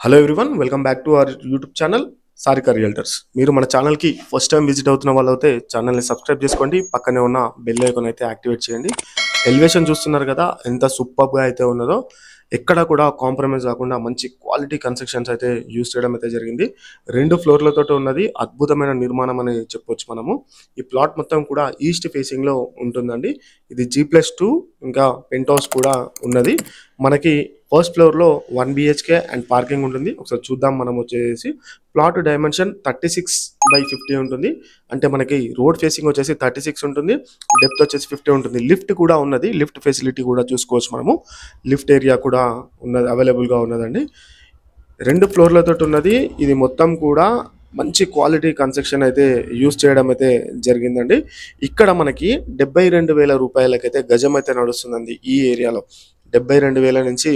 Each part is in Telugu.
Hello everyone, welcome back to our YouTube channel Sarika realtors. మీరు మన ఛానల్కి ఫస్ట్ టైం విజిట్ అవుతున్న వాళ్ళైతే ఛానల్ని సబ్స్క్రైబ్ చేసుకోండి, పక్కనే ఉన్న బెల్ ఐకాన్ అయితే యాక్టివేట్ చేయండి. ఎలివేషన్ చూస్తున్నారు కదా, ఎంత సూపర్గా అయితే ఉన్నదో. ఎక్కడ కూడా కాంప్రమైజ్ కాకుండా మంచి క్వాలిటీ కన్స్ట్రక్షన్స్ అయితే యూజ్ చేయడం అయితే జరిగింది. 2 ఫ్లోర్లతో ఉన్నది, అద్భుతమైన నిర్మాణం అని చెప్పొచ్చు మనము. ఈ ప్లాట్ మొత్తం కూడా ఈస్ట్ ఫేసింగ్లో ఉంటుందండి. ఇది G+2 ఇంకా పెంట్ హౌస్ కూడా ఉన్నది. మనకి ఫస్ట్ ఫ్లోర్లో 1 BHK అండ్ పార్కింగ్ ఉంటుంది. ఒకసారి చూద్దాం. మనం వచ్చేసి ప్లాట్ డైమెన్షన్ 36/50 ఉంటుంది. అంటే మనకి రోడ్ ఫేసింగ్ వచ్చేసి 36 ఉంటుంది, డెప్త్ వచ్చేసి 50 ఉంటుంది. లిఫ్ట్ కూడా ఉన్నది, లిఫ్ట్ ఫెసిలిటీ కూడా చూసుకోవచ్చు మనము. లిఫ్ట్ ఏరియా కూడా ఉన్నది, అవైలబుల్గా ఉన్నదండి. 2 ఫ్లోర్లతో ఉన్నది. ఇది మొత్తం కూడా మంచి క్వాలిటీ కన్స్ట్రక్షన్ అయితే యూజ్ చేయడం అయితే జరిగిందండి. ఇక్కడ మనకి 72,000 రూపాయలకైతే గజం అయితే నడుస్తుందండి ఈ ఏరియాలో. 72,000 నుంచి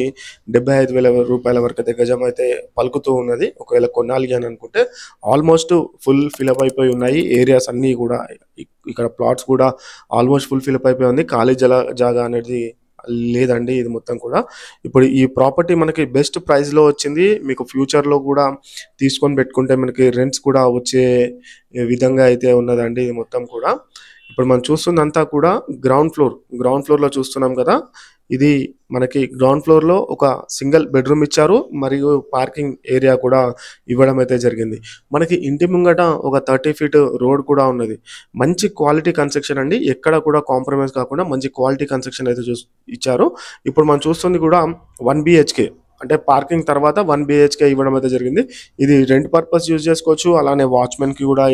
75,000 రూపాయల వరకు అయితే గజం అయితే పలుకుతూ ఉన్నది. ఒకవేళ కొనాలి అని అనుకుంటే ఆల్మోస్ట్ ఫుల్ ఫిలప్ అయిపోయి ఉన్నాయి ఏరియాస్ అన్నీ కూడా. ఇక్కడ ప్లాట్స్ కూడా ఆల్మోస్ట్ ఫుల్ ఫిలప్ అయిపోయి ఉంది. ఖాళీ జాగా అనేది లేదండి ఇది మొత్తం కూడా. ఇప్పుడు ఈ ప్రాపర్టీ మనకి బెస్ట్ ప్రైస్లో వచ్చింది. మీకు ఫ్యూచర్లో కూడా తీసుకొని పెట్టుకుంటే మనకి రెంట్స్ కూడా వచ్చే విధంగా అయితే ఉన్నదండి ఇది మొత్తం కూడా. ఇప్పుడు మనం చూస్తుందంతా కూడా గ్రౌండ్ ఫ్లోర్లో చూస్తున్నాం కదా. ఇది మనకి గ్రౌండ్ ఫ్లోర్లో ఒక సింగిల్ బెడ్రూమ్ ఇచ్చారు, మరియు పార్కింగ్ ఏరియా కూడా ఇవ్వడం అయితే జరిగింది. మనకి ఇంటి ముంగట ఒక 30 ఫీట్ రోడ్ కూడా ఉన్నది. మంచి క్వాలిటీ కన్స్ట్రక్షన్ అండి, ఎక్కడ కూడా కాంప్రమైజ్ కాకుండా మంచి క్వాలిటీ కన్స్ట్రక్షన్ అయితే ఇచ్చారు. ఇప్పుడు మనం చూస్తుంది కూడా 1 BHK, అంటే పార్కింగ్ తర్వాత 1 BHK ఇవ్వడం అయితే జరిగింది. ఇది రెంట్ పర్పస్ యూజ్ చేసుకోవచ్చు, అలానే వాచ్మెన్కి కూడా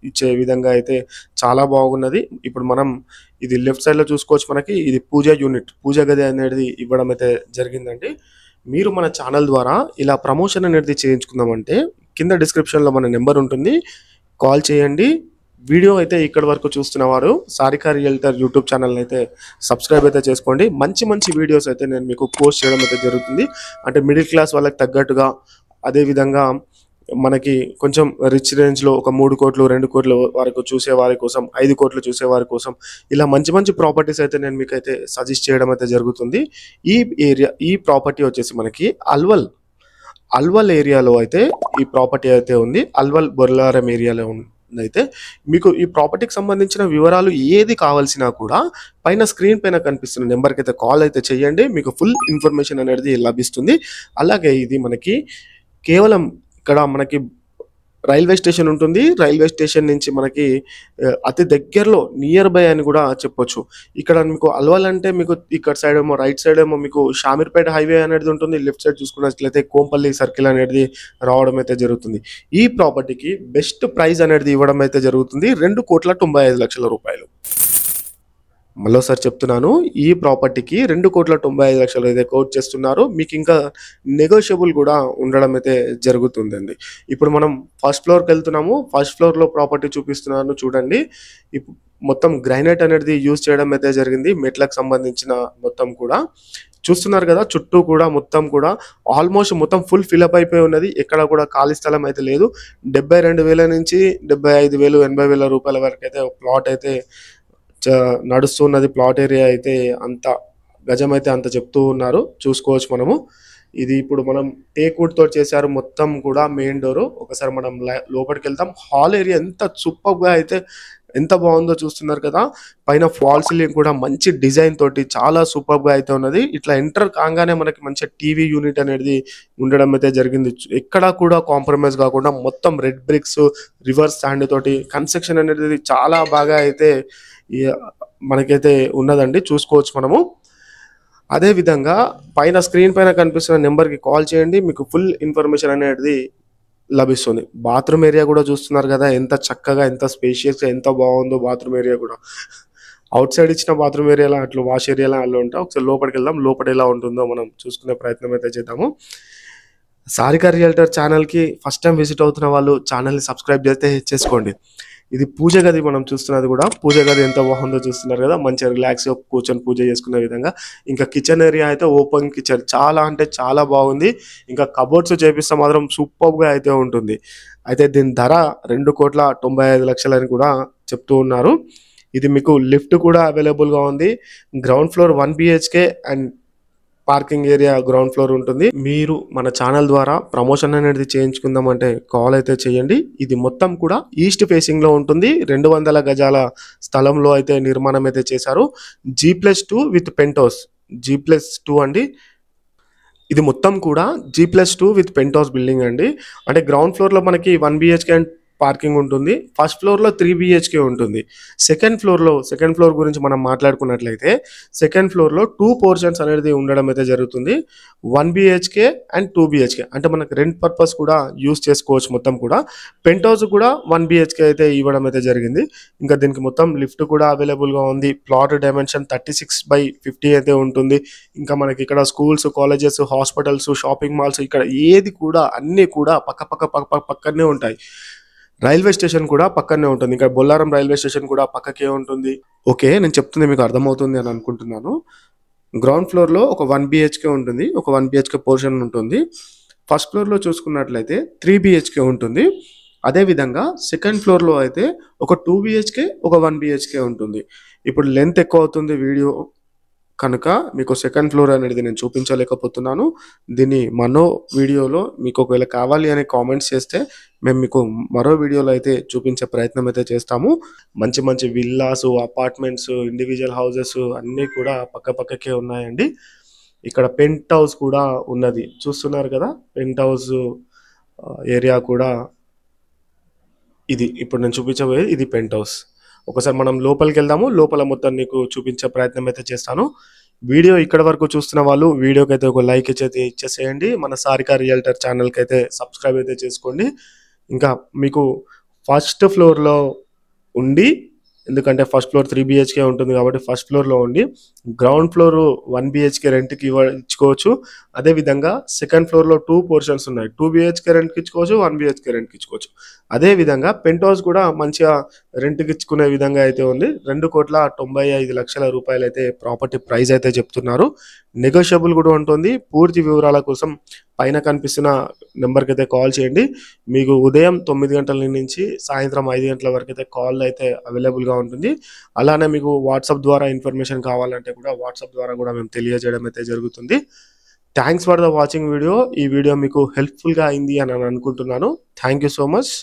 ఇచ్చే విధంగా అయితే చాలా బాగున్నది. ఇప్పుడు మనం ఇది లెఫ్ట్ సైడ్లో చూసుకోవచ్చు. మనకి ఇది పూజ గది అనేది ఇవ్వడం అయితే జరిగిందండి. మీరు మన ఛానల్ ద్వారా ఇలా ప్రమోషన్ అనేది చేయించుకుందామంటే కింద డిస్క్రిప్షన్లో మన నెంబర్ ఉంటుంది, కాల్ చేయండి. వీడియో అయితే ఇక్కడ వరకు చూస్తున్న వారు సారికా రియల్టర్ యూట్యూబ్ ఛానల్ని అయితే సబ్స్క్రైబ్ అయితే చేసుకోండి. మంచి వీడియోస్ అయితే నేను మీకు పోస్ట్ చేయడం అయితే జరుగుతుంది. అంటే మిడిల్ క్లాస్ వాళ్ళకి తగ్గట్టుగా, అదేవిధంగా మనకి కొంచెం రిచ్ రేంజ్లో ఒక 3 కోట్లు 2 కోట్ల వరకు చూసే వారి కోసం, 5 కోట్లు చూసే వారి కోసం ఇలా మంచి ప్రాపర్టీస్ అయితే నేను మీకు అయితే సజెస్ట్ చేయడం అయితే జరుగుతుంది. ఈ ప్రాపర్టీ వచ్చేసి మనకి అల్వల్ ఏరియాలో అయితే ఈ ప్రాపర్టీ అయితే ఉంది. అల్వల్ బొర్లారం ఏరియాలో అయితే మీకు ఈ ప్రాపర్టీకి సంబంధించిన వివరాలు ఏది కావాల్సినా కూడా పైన స్క్రీన్ పైన కనిపిస్తున్న నెంబర్కి అయితే కాల్ అయితే చేయండి, మీకు ఫుల్ ఇన్ఫర్మేషన్ అనేది లభిస్తుంది. అలాగే ఇది మనకి కేవలం ఇక్కడ మనకి రైల్వే స్టేషన్ ఉంటుంది. రైల్వే స్టేషన్ నుంచి మనకి అతి దగ్గరలో నియర్ బై అని కూడా చెప్పొచ్చు. ఇక్కడ మీకు అల్వాల్ అంటే మీకు ఇక్కడ సైడ్ ఏమో, రైట్ సైడ్ ఏమో మీకు షామీర్పేట హైవే అనేది ఉంటుంది. లెఫ్ట్ సైడ్ చూసుకున్నట్లయితే కోంపల్లి సర్కిల్ అనేది రావడం అయితే జరుగుతుంది. ఈ ప్రాపర్టీకి బెస్ట్ ప్రైస్ అనేది ఇవ్వడం అయితే జరుగుతుంది, 2,95,00,000 రూపాయలు. మరోసారి చెప్తున్నాను, ఈ ప్రాపర్టీకి 2,95,00,000 అయితే కోట్ చేస్తున్నారు. మీకు ఇంకా నెగోషియబుల్ కూడా ఉండడం అయితే జరుగుతుందండి. ఇప్పుడు మనం ఫస్ట్ ఫ్లోర్కి వెళ్తున్నాము. ఫస్ట్ ఫ్లోర్లో ప్రాపర్టీ చూపిస్తున్నాను చూడండి. ఇప్పుడు మొత్తం గ్రానైట్ అనేది యూజ్ చేయడం అయితే జరిగింది. మెట్లకు సంబంధించిన మొత్తం కూడా చూస్తున్నారు కదా. చుట్టూ కూడా మొత్తం కూడా ఆల్మోస్ట్ మొత్తం ఫుల్ ఫిలప్ అయిపోయి ఉన్నది. ఎక్కడ కూడా ఖాళీ స్థలం అయితే లేదు. 72,000 నుంచి 75,000 80,000 రూపాయల వరకు అయితే ప్లాట్ అయితే నడుస్తున్నది. ప్లాట్ ఏరియా అయితే అంత గజం అయితే అంత చెప్తూ ఉన్నారు, చూసుకోవచ్చు మనము. ఇది ఇప్పుడు మనం టేక్వుడ్ తో చేశారు మొత్తం కూడా. మెయిన్ డోరు ఒకసారి మనం లోపలికి వెళ్తాం. హాల్ ఏరియా ఎంత సూపర్గా అయితే ఎంత బాగుందో చూస్తున్నారు కదా. పైన ఫాల్ సీలింగ్ కూడా మంచి డిజైన్ తోటి చాలా సూపర్గా అయితే ఉన్నది. ఇట్లా ఎంటర్ కాగానే మనకి మంచి టీవీ యూనిట్ అనేది ఉండడం అయితే జరిగింది. ఎక్కడా కూడా కాంప్రమైజ్ కాకుండా మొత్తం రెడ్ బ్రిక్స్, రివర్స్ స్టాండ్ తోటి కన్స్ట్రక్షన్ అనేది చాలా బాగా అయితే మనకైతే ఉన్నదండి, చూసుకోవచ్చు మనము. అదే విధంగా పైన స్క్రీన్ పైన కనిపిస్తున్న నెంబర్కి కాల్ చేయండి, మీకు ఫుల్ ఇన్ఫర్మేషన్ అనేది లభిస్తుంది. బాత్రూమ్ ఏరియా కూడా చూస్తున్నారు కదా, ఎంత చక్కగా, ఎంత స్పేషియస్గా, ఎంత బాగుందో బాత్రూమ్ ఏరియా కూడా. అవుట్ సైడ్ ఇచ్చిన బాత్రూమ్ ఏరియాలో అట్లా, వాష్ ఏరియాలో అలా ఉంటాం. ఒకసారి లోపలికి వెళ్దాం, లోపల ఎలా ఉంటుందో మనం చూసుకునే ప్రయత్నం అయితే చేద్దాము. సారికా రియల్టర్ ఛానల్కి ఫస్ట్ టైం విజిట్ అవుతున్న వాళ్ళు ఛానల్ని సబ్స్క్రైబ్ చేస్తే చేసుకోండి. ఇది పూజ గది మనం చూస్తున్నది కూడా. పూజ గది ఎంత బాగుందో చూస్తున్నారు కదా, మంచిగా రిలాక్స్గా కూర్చొని పూజ చేసుకునే విధంగా. ఇంకా కిచెన్ ఏరియా అయితే ఓపెన్ కిచెన్, చాలా అంటే చాలా బాగుంది. ఇంకా కబోర్డ్స్ చేపిస్తే మాత్రం సూపర్గా అయితే ఉంటుంది. అయితే దీని ధర 2,95,00,000 అని కూడా చెప్తూ ఉన్నారు. ఇది మీకు లిఫ్ట్ కూడా అవైలబుల్గా ఉంది. Ground floor 1 BHK and parking area ground floor ఉంటుంది. మీరు మన ఛానల్ ద్వారా ప్రమోషన్ అనేది చేయించుకుందాం అంటే కాల్ అయితే చేయండి. ఇది మొత్తం కూడా ఈస్ట్ ఫేసింగ్ లో ఉంటుంది. 200 గజాల స్థలంలో అయితే నిర్మాణం అయితే చేశారు. G+2 with pent house. G+2 అండి. ఇది మొత్తం కూడా G+2 with pent house building అండి. అంటే గ్రౌండ్ ఫ్లోర్ లో మనకి 1 BHK అండ్ పార్కింగ్ ఉంటుంది. ఫస్ట్ ఫ్లోర్ లో 3 BHK ఉంటుంది. సెకండ్ ఫ్లోర్ గురించి మనం మాట్లాడుకున్నట్లయితే సెకండ్ ఫ్లోర్ లో 2 పోర్షన్స్ అనేది ఉండడం అయితే జరుగుతుంది. 1 BHK అండ్ 2 BHK అంటే మనకి రెంట్ పర్పస్ కూడా యూస్ చేసుకోవచ్చు. మొత్తం కూడా పెంట్ హౌస్ కూడా 1 BHK అయితే ఇవ్వడం అయితే జరిగింది. ఇంకా దీనికి మొత్తం లిఫ్ట్ కూడా అవైలబుల్ గా ఉంది. ప్లాట్ డైమెన్షన్ 36/50 అయితే ఉంటుంది. ఇంకా మనకి ఇక్కడ schools, colleges, hospitals, shopping malls ఇక్కడ ఏది కూడా అన్ని కూడా పక్కనే ఉంటాయి. రైల్వే స్టేషన్ కూడా పక్కనే ఉంటుంది. ఇంకా బొల్లారం రైల్వే స్టేషన్ కూడా పక్కకే ఉంటుంది. ఓకే, నేను చెప్తుంది మీకు అర్థమవుతుంది అని అనుకుంటున్నాను. గ్రౌండ్ ఫ్లోర్ లో ఒక 1 BHK ఉంటుంది. ఒక 1 BHK పోర్షన్ ఉంటుంది. ఫస్ట్ ఫ్లోర్ లో చూసుకున్నట్లయితే 3 BHK ఉంటుంది. అదే విధంగా సెకండ్ ఫ్లోర్ లో అయితే ఒక 2 BHK, ఒక 1 BHK ఉంటుంది. ఇప్పుడు లెంత్ ఎక్కువ అవుతుంది వీడియో కనుక మీకు సెకండ్ ఫ్లోర్ అనేది నేను చూపించలేకపోతున్నాను. దీన్ని మరో వీడియోలో మీకు ఒకవేళ కావాలి అని కామెంట్స్ చేస్తే మేము మీకు మరో వీడియోలో అయితే చూపించే ప్రయత్నం అయితే చేస్తాము. మంచి మంచి విల్లాస్, అపార్ట్మెంట్స్, ఇండివిజువల్ హౌసెస్ అన్నీ కూడా పక్కకే ఉన్నాయండి. ఇక్కడ పెంట్ హౌస్ కూడా ఉన్నది, చూస్తున్నారు కదా. పెంట్ హౌస్ ఏరియా కూడా ఇది ఇప్పుడు నేను చూపించబోయేది ఇది పెంట్ హౌస్. ఒకసారి మనం లోపలికి వెళ్దాము. లోపల మొత్తం నీకు చూపించే ప్రయత్నం అయితే చేస్తాను. వీడియో ఇక్కడ వరకు చూస్తున్న వాళ్ళు వీడియోకి అయితే ఒక లైక్ ఇచ్చేసేయండి. మన సారిక రియల్టర్ ఛానల్కి అయితే సబ్స్క్రైబ్ అయితే చేసుకోండి. ఇంకా మీకు ఫస్ట్ ఫ్లోర్లో ఉండి, ఎందుకంటే ఫస్ట్ ఫ్లోర్ 3 BHK ఉంటుంది కాబట్టి ఫస్ట్ ఫ్లోర్లో ఉండి గ్రౌండ్ ఫ్లోర్ 1 BHK రెంట్కి ఇచ్చుకోవచ్చు. అదేవిధంగా సెకండ్ ఫ్లోర్లో 2 పోర్షన్స్ ఉన్నాయి. 2 BHK రెంట్కి ఇచ్చుకోవచ్చు, 1 BHK రెంట్కి ఇచ్చుకోవచ్చు. అదేవిధంగా పెంట్ హౌస్ కూడా మంచిగా రెంట్కి ఇచ్చుకునే విధంగా అయితే ఉంది. 2,95,00,000 రూపాయలు అయితే ప్రాపర్టీ ప్రైస్ అయితే చెప్తున్నారు. నెగోషియబుల్ కూడా ఉంటుంది. పూర్తి వివరాల కోసం పైన కనిపిస్తున్న నెంబర్కి అయితే కాల్ చేయండి. మీకు ఉదయం 9 గంటల నుంచి సాయంత్రం 5 గంటల వరకు అయితే కాల్ అయితే అవైలబుల్గా ఉంటుంది. అలానే మీకు వాట్సాప్ ద్వారా ఇన్ఫర్మేషన్ కావాలంటే కూడా వాట్సాప్ ద్వారా కూడా మేము తెలియజేయడం అయితే జరుగుతుంది. Thanks for the watching video. ఈ వీడియో మీకు హెల్ప్ఫుల్గా అయింది అని అనుకుంటున్నాను. Thank you so much.